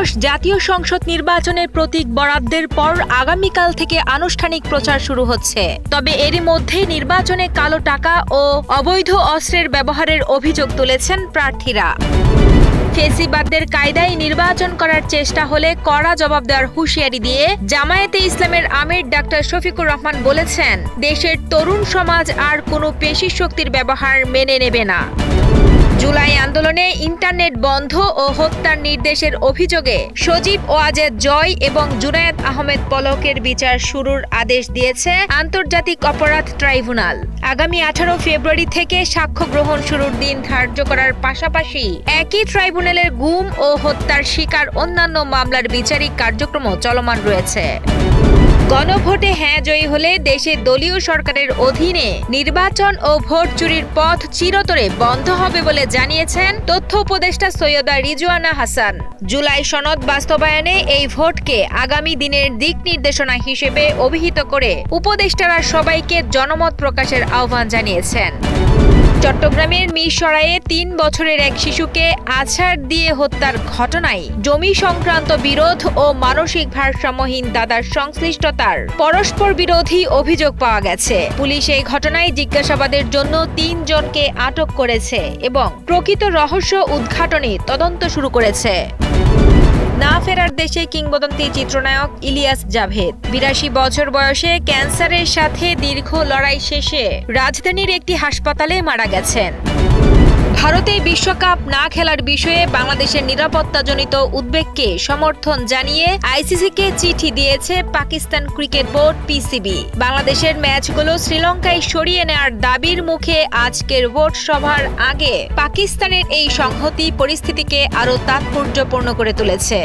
ত্রয়োদশ জাতীয় সংসদ নির্বাচনের প্রতীক বরাদ্দের পর আগামীকাল থেকে আনুষ্ঠানিক প্রচার শুরু হচ্ছে। তবে এরই মধ্যে নির্বাচনে কালো টাকা ও অবৈধ অস্ত্রের ব্যবহারের অভিযোগ তুলেছেন প্রার্থীরা। ফেসিবাদদের কায়দায় নির্বাচন করার চেষ্টা হলে কড়া জবাব দেওয়ার হুঁশিয়ারি দিয়ে জামায়াতে ইসলামের আমির ডাক্তার শফিকুর রহমান বলেছেন, দেশের তরুণ সমাজ আর কোনো পেশি শক্তির ব্যবহার মেনে নেবে না। জুলাই আন্দোলনে ইন্টারনেট বন্ধ ও হত্যার নির্দেশের অভিযোগে সজীব ওয়াজেদ জয় এবং জুনায়েদ আহমেদ পলকের বিচার শুরুর আদেশ দিয়েছে আন্তর্জাতিক অপরাধ ট্রাইব্যুনাল। আগামী 18 ফেব্রুয়ারি থেকে সাক্ষ্য গ্রহণ শুরুর দিন ধার্য করার পাশাপাশি একই ট্রাইব্যুনালের গুম ও হত্যার শিকার অন্যান্য মামলার বিচারিক কার্যক্রমও চলমান রয়েছে। গণভোটে হ্যাঁ জয়ী হলে দেশে দলীয় সরকারের অধীনে নির্বাচন ও ভোট চুরির পথ চিরতরে বন্ধ হবে বলে জানিয়েছেন তথ্য উপদেষ্টা সৈয়দা রিজওয়ানা হাসান। জুলাই সনদ বাস্তবায়নে এই ভোটকে আগামী দিনের দিক নির্দেশনা হিসেবে অভিহিত করে উপদেষ্টারা সবাইকে জনমত প্রকাশের আহ্বান জানিয়েছেন। চট্টগ্রামের মিরসরাইয়ে 3 বছরের এক শিশুকে আছাড় দিয়ে হত্যার ঘটনায় জমি সংক্রান্ত বিরোধ ও মানসিক ভারসাম্যহীন দাদার সংশ্লিষ্টতার পরস্পর বিরোধী অভিযোগ পাওয়া গেছে। পুলিশ এই ঘটনায় জিজ্ঞাসাবাদের জন্য 3 জনকে আটক করেছে এবং প্রকৃত রহস্য উদ্ঘাটনে তদন্ত শুরু করেছে। না ফেরার দেশে কিংবদন্তি চিত্রনায়ক ইলিয়াস জাভেদ 82 বছর বয়সে ক্যান্সারের সাথে দীর্ঘ লড়াই শেষে রাজধানীর একটি হাসপাতালে মারা গেছেন। ভারতে বিশ্বকাপ না খেলার বিষয়ে বাংলাদেশের নিরাপত্তাজনিত উদ্বেগকে সমর্থন জানিয়ে আইসিসিকে চিঠি দিয়েছে পাকিস্তান ক্রিকেট বোর্ড পিসিবি। বাংলাদেশের ম্যাচগুলো শ্রীলঙ্কায় সরিয়ে নেওয়ার দাবির মুখে আজকের ভোট সভার আগে পাকিস্তানের এই সংহতি পরিস্থিতিকে আরও তাৎপর্যপূর্ণ করে তুলেছে।